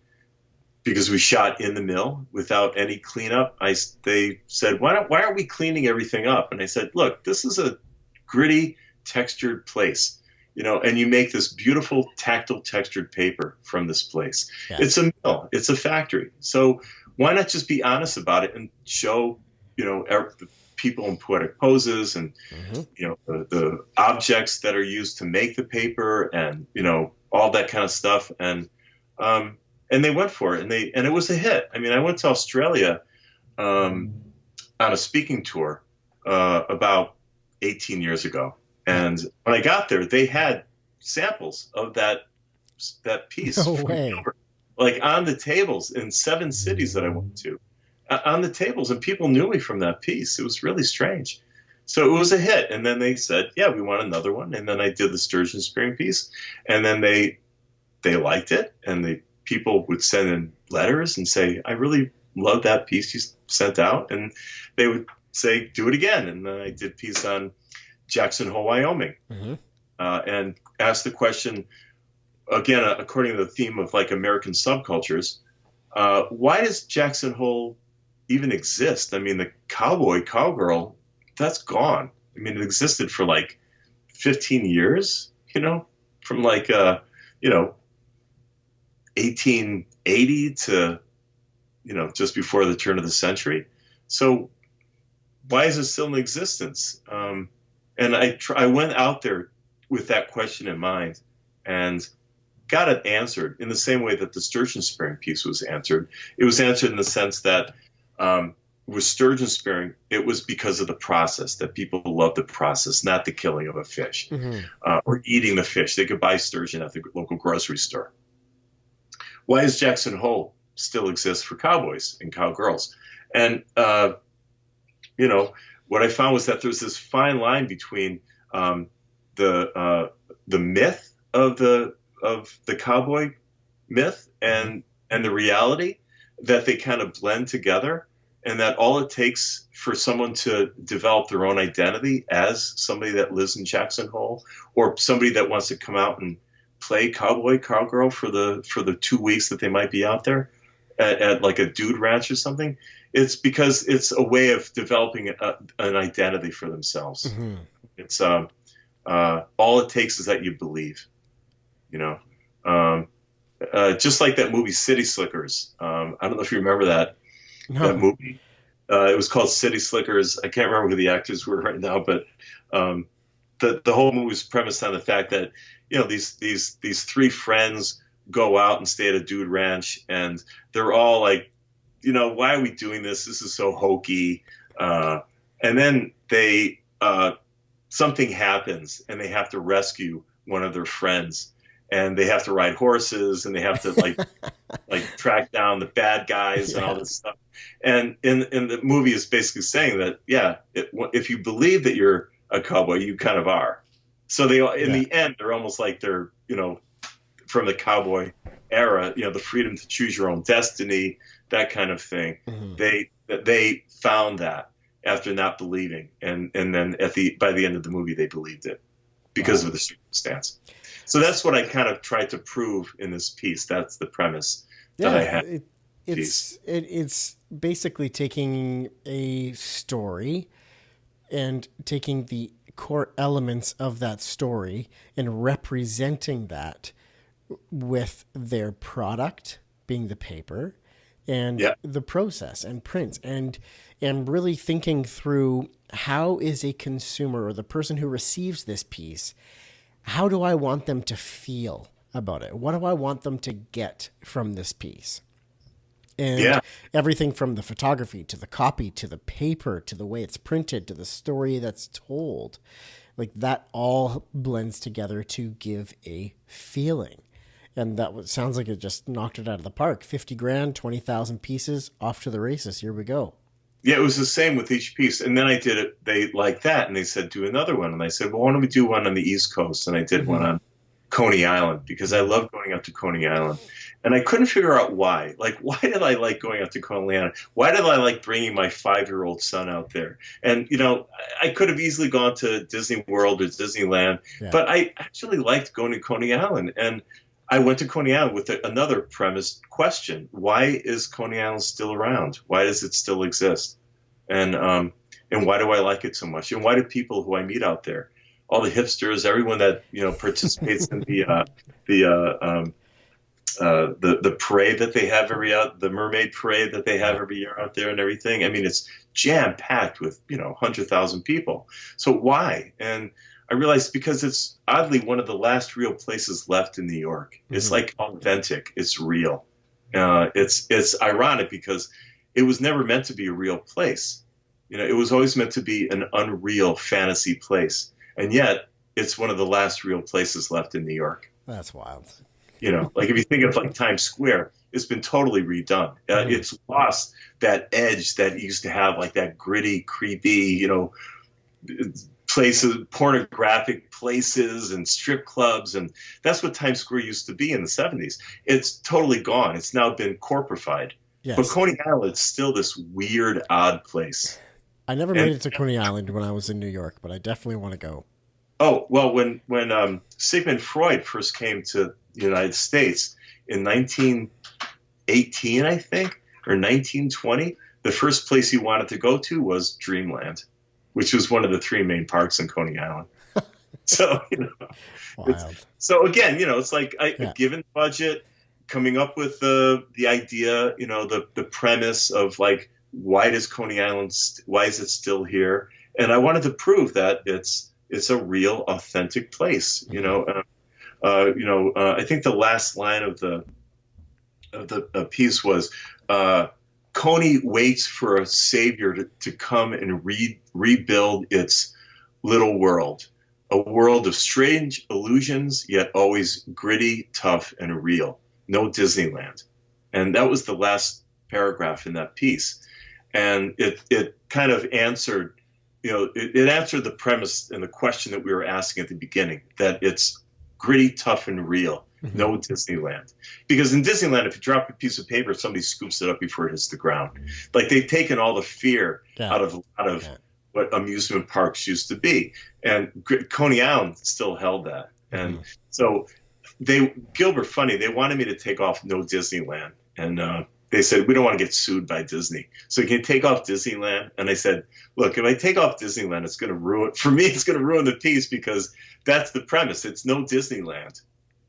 because we shot in the mill without any cleanup, they said, why aren't we cleaning everything up? And I said, look, this is a gritty, textured place, and you make this beautiful tactile textured paper from this place. Yeah. It's a mill. It's a factory. So why not just be honest about it and show, the people in poetic poses and, the objects that are used to make the paper and, all that kind of stuff. And they went for it, and it was a hit. I mean, I went to Australia on a speaking tour about 18 years ago. And when I got there, they had samples of that piece. No way. Like on the tables in 7 cities that I went to. On the tables, and people knew me from that piece. It was really strange. So it was a hit. And then they said, yeah, we want another one. And then I did the sturgeon spearing piece. And then they liked it. And the people would send in letters and say, I really love that piece you sent out. And they would say, do it again. And then I did a piece on Jackson Hole, Wyoming, and asked the question, again, according to the theme of like American subcultures, why does Jackson Hole even exist? I mean, the cowboy, cowgirl, that's gone. I mean, it existed for like 15 years, from like, 1880 to, just before the turn of the century. So why is it still in existence? And I went out there with that question in mind and got it answered in the same way that the sturgeon spearing piece was answered. It was answered in the sense that with sturgeon spearing, it was because of the process, that people love the process, not the killing of a fish or eating the fish. They could buy sturgeon at the local grocery store. Why does Jackson Hole still exist for cowboys and cowgirls? And, what I found was that there's this fine line between the myth of the cowboy myth and the reality, that they kind of blend together, and that all it takes for someone to develop their own identity as somebody that lives in Jackson Hole, or somebody that wants to come out and play cowboy, cowgirl for the 2 weeks that they might be out there at like a dude ranch or something, it's because it's a way of developing an identity for themselves. It's all it takes is that you believe, just like that movie City Slickers. I don't know if you remember that movie. It was called City Slickers. I can't remember who the actors were right now, but the whole movie was premised on the fact that these three friends go out and stay at a dude ranch, and they're all like, why are we doing this? This is so hokey. And then they something happens, and they have to rescue one of their friends. And they have to ride horses, and they have to like track down the bad guys and all this stuff. And in the movie is basically saying that, if you believe that you're a cowboy, you kind of are. So they, in the end, they're almost like they're, from the cowboy era, the freedom to choose your own destiny, that kind of thing. They found that after not believing, and then by the end of the movie, they believed it because of the circumstance. So that's what I kind of tried to prove in this piece. That's the premise that I had. It's basically taking a story and taking the core elements of that story and representing that with their product being the paper and the process and print, and really thinking through, how is a consumer or the person who receives this piece, how do I want them to feel about it? What do I want them to get from this piece? And everything from the photography to the copy to the paper to the way it's printed to the story that's told, like that all blends together to give a feeling. And that sounds like it just knocked it out of the park. 50 grand, 20,000 pieces, off to the races. Here we go. Yeah, it was the same with each piece. And then I did it. They liked that, and they said, do another one. And I said, well, why don't we do one on the East Coast? And I did one on Coney Island, because I love going out to Coney Island. And I couldn't figure out why. Like, why did I like going out to Coney Island? Why did I like bringing my 5-year-old son out there? And, I could have easily gone to Disney World or Disneyland, but I actually liked going to Coney Island. And I went to Coney Island with another premise question. Why is Coney Island still around? Why does it still exist? And why do I like it so much? And why do people who I meet out there, all the hipsters, everyone that, participates in the parade that they have the mermaid parade that they have every year out there and everything. I mean, it's jam packed with, 100,000 people. So why? And I realized because it's oddly one of the last real places left in New York. It's like authentic. It's real. It's ironic because it was never meant to be a real place. It was always meant to be an unreal fantasy place. And yet it's one of the last real places left in New York. That's wild. Like if you think of like Times Square, it's been totally redone. It's lost that edge that it used to have, like that gritty, creepy, places, pornographic places and strip clubs. And that's what Times Square used to be in the 70s. It's totally gone. It's now been corporified. Yes. But Coney Island is still this weird, odd place. I never made it to Coney Island when I was in New York, but I definitely want to go. Oh, well, when Sigmund Freud first came to the United States in 1918, I think, or 1920, the first place he wanted to go to was Dreamland, which was one of the 3 main parks in Coney Island. So, so again, it's like a given budget, coming up with the idea, the premise of like, why does Coney Island, why is it still here? And I wanted to prove that it's a real, authentic place. I think the last line of the piece was, Coney waits for a savior to come and rebuild its little world, a world of strange illusions, yet always gritty, tough, and real. No Disneyland. And that was the last paragraph in that piece. And it kind of answered, it answered the premise and the question that we were asking at the beginning, that it's gritty, tough, and real. No Disneyland. Because in Disneyland, if you drop a piece of paper, somebody scoops it up before it hits the ground. Like, they've taken all the fear out of what amusement parks used to be. And Coney Island still held that. And so Gilbert, funny, they wanted me to take off no Disneyland. And they said, we don't want to get sued by Disney. So can you take off Disneyland? And I said, look, if I take off Disneyland, it's going to ruin the piece, because that's the premise. It's no Disneyland.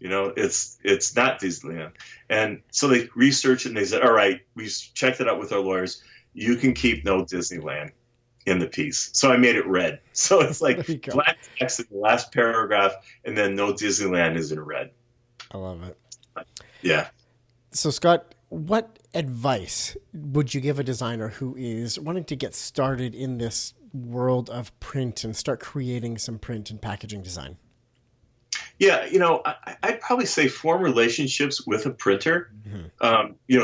It's not Disneyland. And so they researched it and they said, all right, we checked it out with our lawyers. You can keep no Disneyland in the piece. So I made it red. So it's like black text in the last paragraph, and then no Disneyland is in red. I love it. Yeah. So Scott, what advice would you give a designer who is wanting to get started in this world of print and start creating some print and packaging design? Yeah, I'd probably say form relationships with a printer.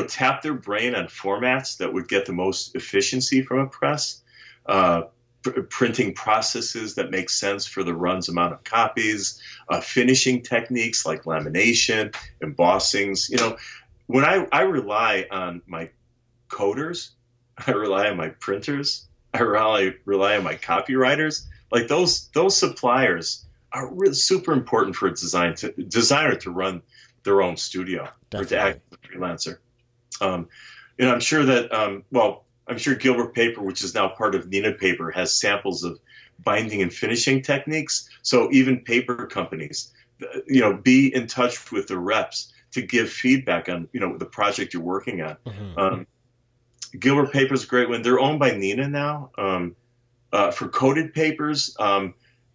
Tap their brain on formats that would get the most efficiency from a press, printing processes that make sense for the run's amount of copies, finishing techniques like lamination, embossings. When I rely on my coders, I rely on my printers, I rely on my copywriters. Like those suppliers are really super important for a designer to run their own studio. Definitely. Or to act as a freelancer. I'm sure that, I'm sure Gilbert Paper, which is now part of Neenah Paper, has samples of binding and finishing techniques. So even paper companies, be in touch with the reps to give feedback on, the project you're working on. Gilbert Paper is a great one. They're owned by Neenah now. For coated papers,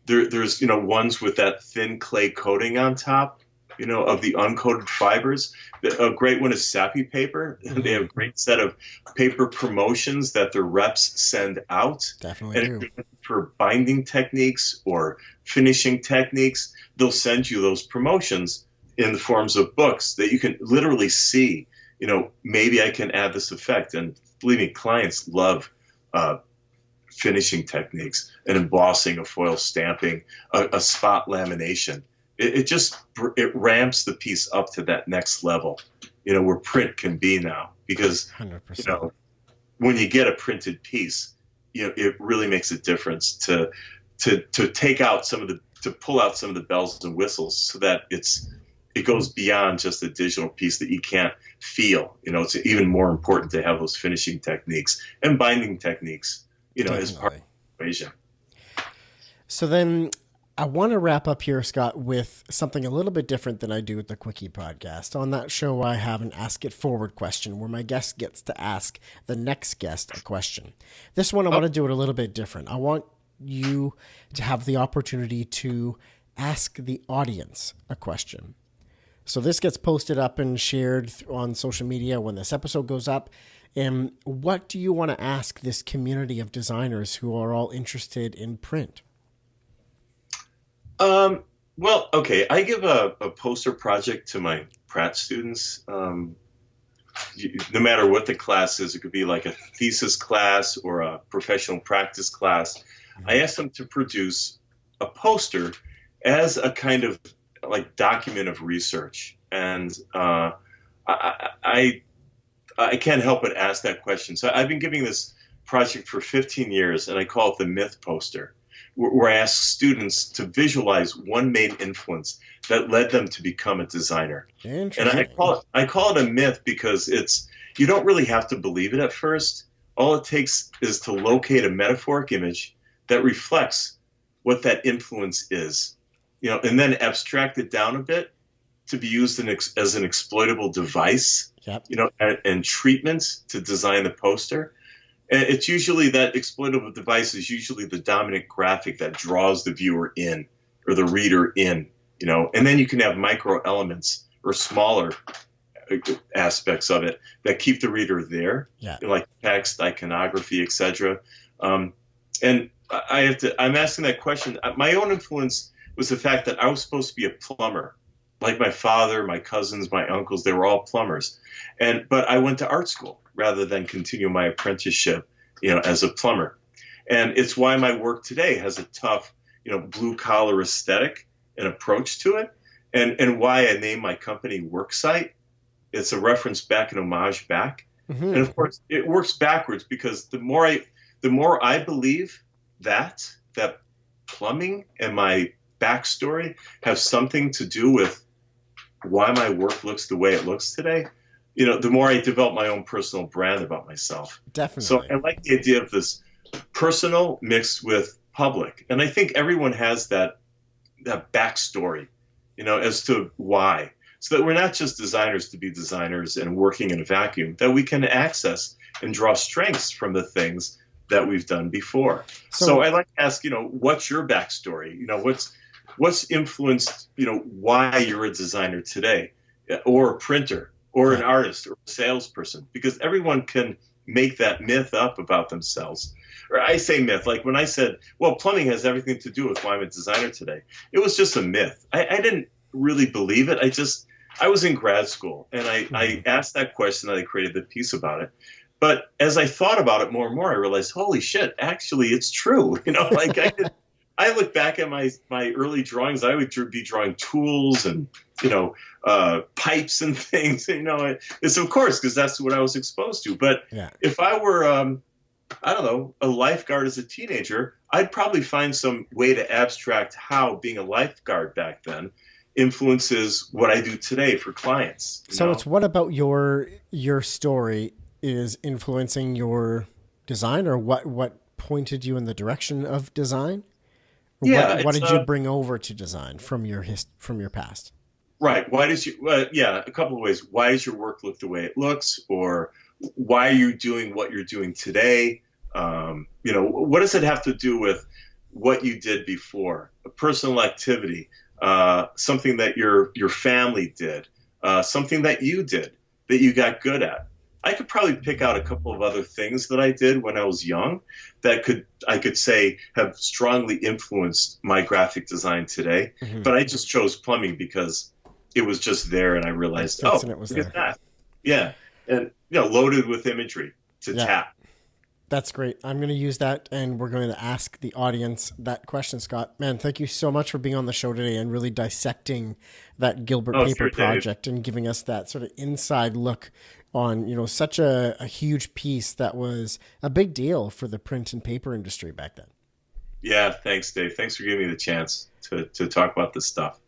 there's ones with that thin clay coating on top, of the uncoated fibers. A great one is Sappy Paper. They have a great set of paper promotions that their reps send out. Definitely and do. For binding techniques or finishing techniques, they'll send you those promotions in the forms of books that you can literally see. Maybe I can add this effect. And believe me, clients love finishing techniques, an embossing, a foil stamping, a spot lamination. It ramps the piece up to that next level, where print can be now. Because 100%. When you get a printed piece, it really makes a difference to take out to pull out some of the bells and whistles, so that it goes beyond just a digital piece that you can't feel. It's even more important to have those finishing techniques and binding techniques. As part of the equation. So then I want to wrap up here, Scott, with something a little bit different than I do with the Quickie podcast. On that show, I have an Ask It Forward question where my guest gets to ask the next guest a question. This one, I want to do it a little bit different. I want you to have the opportunity to ask the audience a question. So this gets posted up and shared on social media when this episode goes up. And what do you want to ask this community of designers who are all interested in print? Well, okay. I give a poster project to my Pratt students. No matter what the class is, it could be like a thesis class or a professional practice class. I ask them to produce a poster as a kind of like document of research. And I can't help but ask that question. So I've been giving this project for 15 years, and I call it the myth poster, where I ask students to visualize one main influence that led them to become a designer. And I call it a myth because you don't really have to believe it at first. All it takes is to locate a metaphoric image that reflects what that influence is, and then abstract it down a bit to be used as an exploitable device, and treatments to design the poster. And it's usually that exploitable device is usually the dominant graphic that draws the viewer in or the reader in, and then you can have micro elements or smaller aspects of it that keep the reader there, Yeah. like text, iconography, etc. And I'm asking that question. My own influence was the fact that I was supposed to be a plumber. Like my father, my cousins, my uncles, they were all plumbers. But I went to art school rather than continue my apprenticeship, as a plumber. And it's why my work today has a tough, blue collar aesthetic and approach to it. And why I named my company WorkSight. It's a reference back, an homage back. Mm-hmm. And of course it works backwards, because the more I believe that plumbing and my backstory have something to do with why my work looks the way it looks today, the more I develop my own personal brand about myself. Definitely. So I like the idea of this personal mixed with public. And I think everyone has that backstory, as to why. So that we're not just designers to be designers and working in a vacuum, that we can access and draw strengths from the things that we've done before. So I like to ask, what's your backstory? What's influenced, why you're a designer today, or a printer, or an artist, or a salesperson? Because everyone can make that myth up about themselves. Or I say myth, like when I said, well, plumbing has everything to do with why I'm a designer today. It was just a myth. I didn't really believe it. I was in grad school, and I asked that question, and I created the piece about it. But as I thought about it more and more, I realized, holy shit, actually, it's true. I look back at my early drawings. I would be drawing tools and, pipes and things. It's of course, because that's what I was exposed to. But if I were, a lifeguard as a teenager, I'd probably find some way to abstract how being a lifeguard back then influences what I do today for clients. So it's what about your story is influencing your design, or what pointed you in the direction of design? Yeah, what did you bring over to design from your past? Right. Why does a couple of ways. Why does your work look the way it looks, or why are you doing what you're doing today? What does it have to do with what you did before? A personal activity, something that your family did, something that you did that you got good at. I could probably pick out a couple of other things that I did when I was young that I could say have strongly influenced my graphic design today. Mm-hmm. But I just chose plumbing because it was just there, and I realized, look at that. Yeah. And, loaded with imagery to tap. That's great. I'm going to use that, and we're going to ask the audience that question, Scott. Man, thank you so much for being on the show today and really dissecting that Gilbert Paper project, Dave, and giving us that sort of inside look on, such a huge piece that was a big deal for the print and paper industry back then. Yeah, thanks, Dave. Thanks for giving me the chance to talk about this stuff.